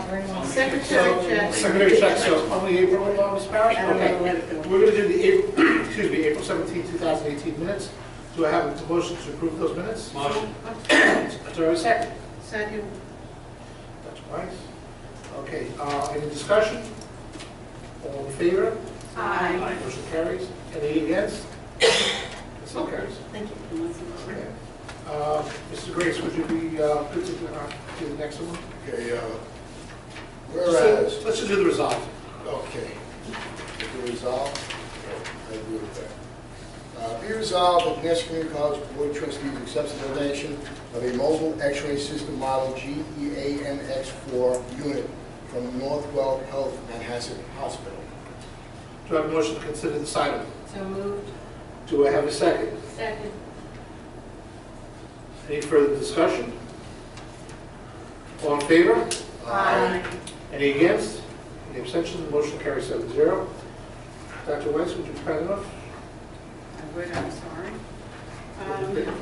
very much. Secretary check. Secretary check, so only April, Ms. Parrish? Okay. We're going to do the April, excuse me, April 17, 2018 minutes. Do I have a motion to approve those minutes? Motion. Do I have a second? Second. That's twice. Okay, any discussion? All in favor? Aye. Motion carries. Any against? It still carries. Thank you. Okay. Mrs. Grace, would you be good to do the next one? Okay, whereas, Let's just do the resolve. okay, the resolve, I agree with that. Be resolved that the Nassau Community College Board of Trustees accepts the donation of a mobile X-ray system model GEAMX4 unit from Northwell Health Manhasset Hospital. Do I have a motion to consider this item? So moved. Do I have a second? Second. Any further discussion? All in favor? Aye. Any against? Any abstentions? The motion carries 7-0. Dr. Weiss, would you be kind enough? I would, I'm sorry.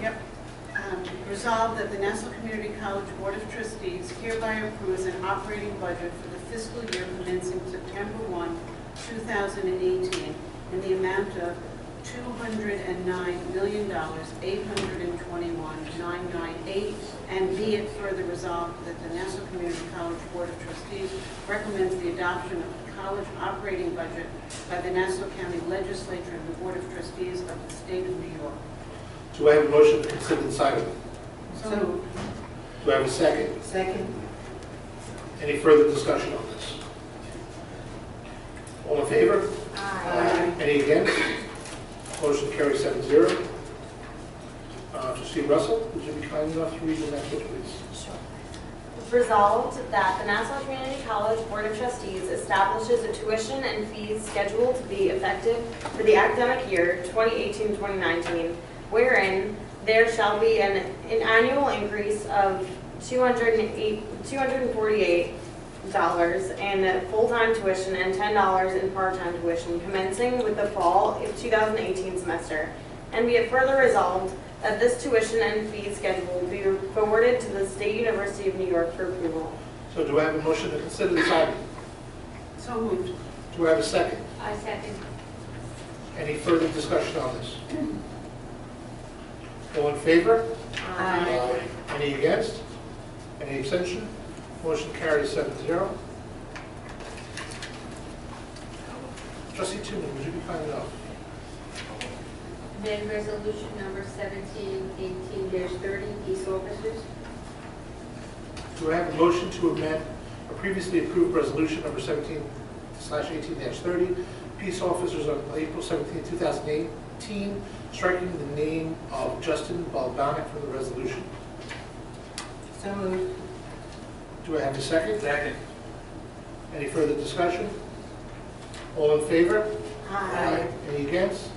Yep. Resolved that the Nassau Community College Board of Trustees hereby approves an operating budget for the fiscal year commencing September 1, 2018, in the amount of $209,821,998, and be it further resolved that the Nassau Community College Board of Trustees recommends the adoption of the college operating budget by the Nassau County Legislature and the Board of Trustees of the State of New York. Do I have a motion to consider this item? So moved. Do I have a second? Second. Any further discussion on this? All in favor? Aye. Any against? Motion carries 7-0. Trustee Russell, would you be kind enough to read the next one, please? Sure. Resolved that the Nassau Community College Board of Trustees establishes a tuition and fees schedule to be effective for the academic year 2018-2019, wherein there shall be an annual increase of $248 in full-time tuition and $10 in part-time tuition commencing with the fall of 2018 semester. And be it further resolved that this tuition and fee schedule be forwarded to the State University of New York for approval. So do I have a motion to consider this item? So moved. Do I have a second? I second. Any further discussion on this? All in favor? Aye. Any against? Any abstention? Motion carries 7-0. Trustee Tunin, would you be kind enough? Amend resolution number 1718-30, peace officers. Do I have a motion to amend a previously approved resolution number 17/18-30, peace officers on April 17, 2018, striking the name of Justin Balbanic from the resolution? So moved. Do I have a second? Second. Any further discussion? All in favor? Aye. Any against?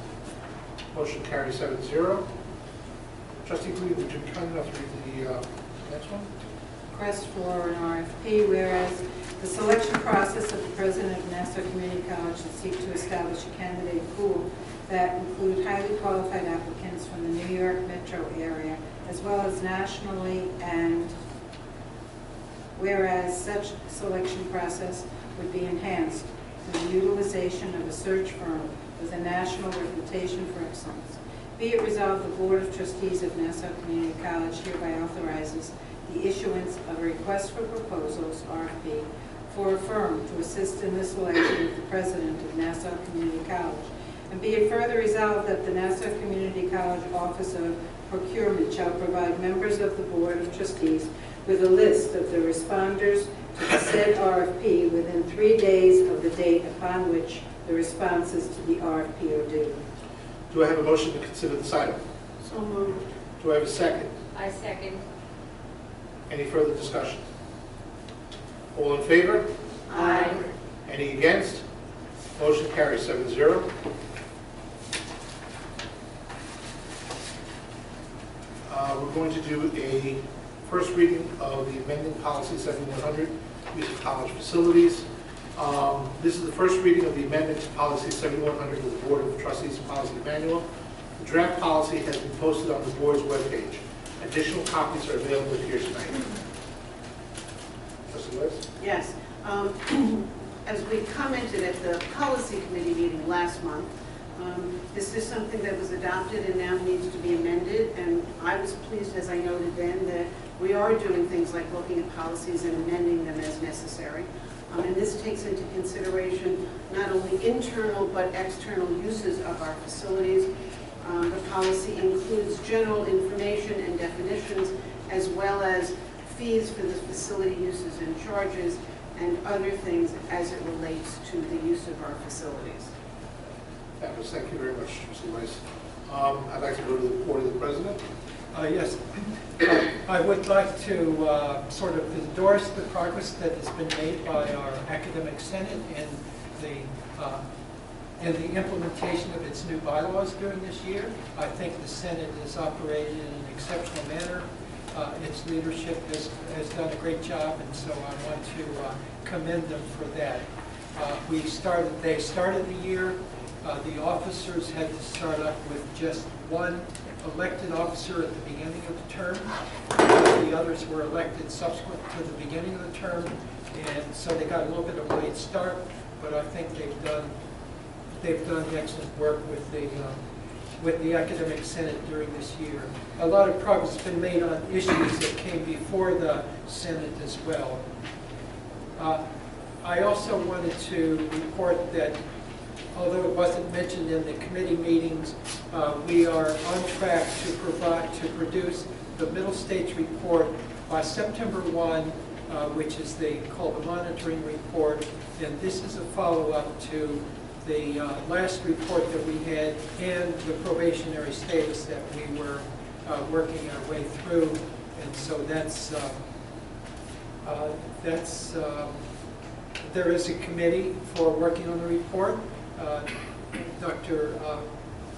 Motion carries 7-0. Trustee Green, would you be kind enough to read the next one? Request for an RFP, whereas the selection process of the president of Nassau Community College should seek to establish a candidate pool that include highly qualified applicants from the New York metro area, as well as nationally, and whereas such selection process would be enhanced through the utilization of a search firm with a national reputation for excellence. Be it resolved, the Board of Trustees of Nassau Community College hereby authorizes the issuance of a request for proposals, RFP, for a firm to assist in the selection of the president of Nassau Community College. And be it further resolved that the Nassau Community College Office of Procurement shall provide members of the Board of Trustees with a list of the responders to the said RFP within 3 days of the date upon which the responses to the RFP are due. Do I have a motion to consider this item? So moved. Do I have a second? I second. Any further discussion? All in favor? Aye. Any against? Motion carries 7-0. We're going to do a first reading of the amending policy 7100, use of college facilities. This is the first reading of the amendment to policy 7100 of the Board of Trustees Policy Manual. The draft policy has been posted on the board's webpage. Additional copies are available here tonight. Trustee Joyce? Yes. As we commented at the policy committee meeting last month, this is something that was adopted and now needs to be amended. And I was pleased, as I noted then, that we are doing things like looking at policies and amending them as necessary. And this takes into consideration not only internal but external uses of our facilities. The policy includes general information and definitions, as well as fees for the facility uses and charges, and other things as it relates to the use of our facilities. Fabulous. Thank you very much, Trustee Rice. I'd like to go to the report of the President. Yes. I would like to sort of endorse the progress that has been made by our Academic Senate in the implementation of its new bylaws during this year. I think the Senate has operated in an exceptional manner. Its leadership has done a great job, and so I want to commend them for that. They started the year. The officers had to start up with just one elected officer at the beginning of the term. The others were elected subsequent to the beginning of the term, and so they got a little bit of a late start. But I think they've done excellent work with the Academic Senate during this year. A lot of progress has been made on issues that came before the Senate as well. I also wanted to report that, although it wasn't mentioned in the committee meetings, we are on track to produce the Middle States report by September 1, which is called the monitoring report, and this is a follow-up to the last report that we had and the probationary status that we were working our way through, and so there is a committee for working on the report.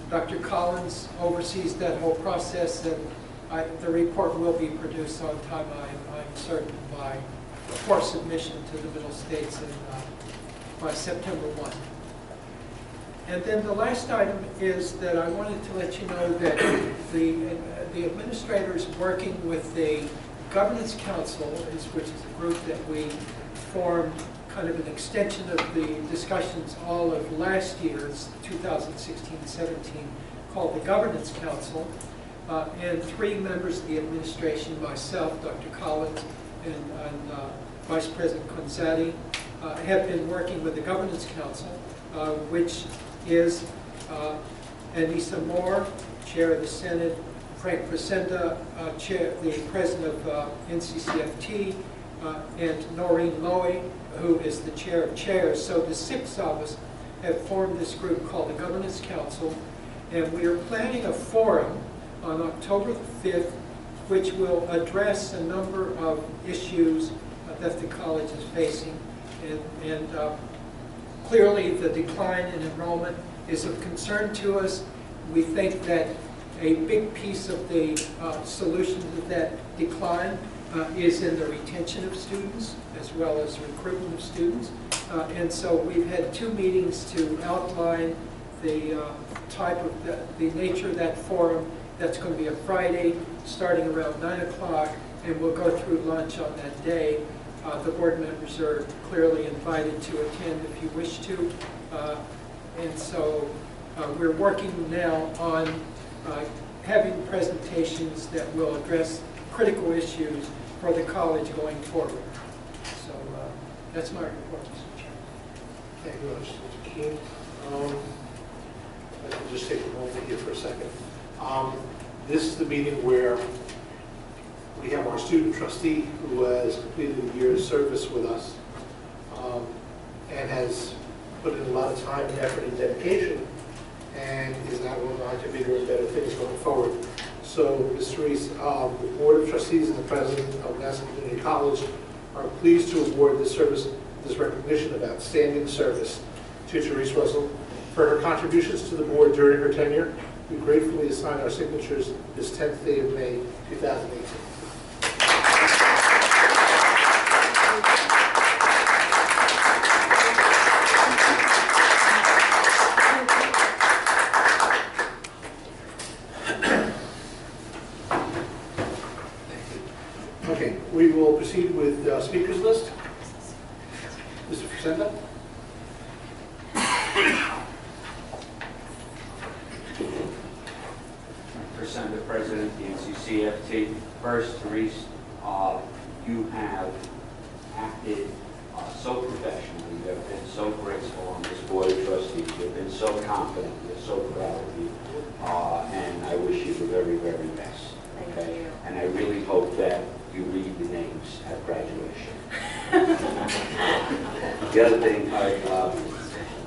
Dr. Collins oversees that whole process, and the report will be produced on time, I'm certain, for submission to the Middle States by September 1. And then the last item is that I wanted to let you know that the administrators working with the Governance Council, which is a group that we formed, kind of an extension of the discussions all of last year's 2016-17, called the Governance Council, and 3 members of the administration, myself, Dr. Collins, and Vice President Konzati, have been working with the Governance Council, which is Anissa Moore, Chair of the Senate, Frank Presenda, the President of NCCFT, and Noreen Lowy, who is the Chair of Chairs. So the 6 of us have formed this group called the Governance Council, and we are planning a forum on October the 5th, which will address a number of issues that the college is facing. And clearly the decline in enrollment is of concern to us. We think that a big piece of the solution to that decline is in the retention of students as well as recruitment of students. And so we've had 2 meetings to outline the type of the nature of that forum. That's going to be a Friday starting around 9 o'clock, and we'll go through lunch on that day. The board members are clearly invited to attend if you wish to. And so we're working now on having presentations that will address critical issues for the college going forward. So that's my report, Mr. Chairman. Thank you very much, Mr. Keene. I can just take a moment here for a second. This is the meeting where we have our student trustee who has completed a year's service with us and has put in a lot of time, effort, and dedication, and is now going on to bigger and better things going forward. So, Ms. Reese, the Board of Trustees and the President of Nassau Community College are pleased to award this recognition of outstanding service to Therese Russell for her contributions to the board during her tenure. We gratefully assign our signatures this 10th day of May, 2018. Okay, we will proceed with the speakers list. Senda. Present President, the NCCFT. First, Therese, you have acted so professionally. You have been so graceful on this Board of Trustees. You've been so confident. We're so proud of you. And I wish you the very, very best. Thank you. And I really hope that you read the names at graduation. The other thing,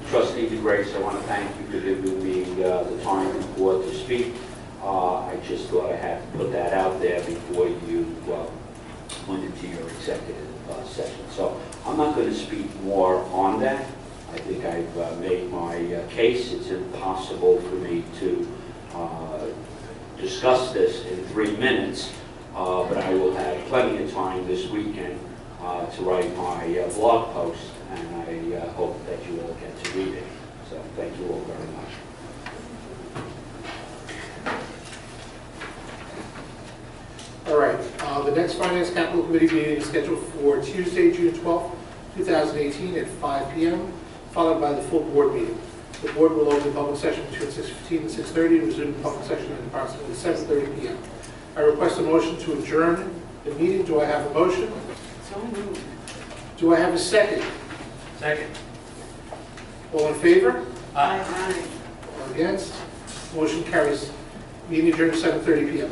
Trustee DeGrace, I want to thank you for giving me the time and board to speak. I just thought I had to put that out there before you went into your executive session. So I'm not going to speak more on that. I think I've made my case. It's impossible for me to discuss this in 3 minutes, but I will have plenty of time this weekend to write my blog post, and I hope that you all get to read it. So thank you all very much. All right, the next Finance Capital Committee meeting is scheduled for Tuesday, June 12th, 2018 at 5 p.m., followed by the full board meeting. The board will open public session between 6:15 and 6:30 and resume the public session at approximately 7:30 p.m. I request a motion to adjourn the meeting. Do I have a motion? So moved. Do I have a second? Second. All in favor? Aye. Or against? Motion carries. Meeting adjourned at 7:30 p.m.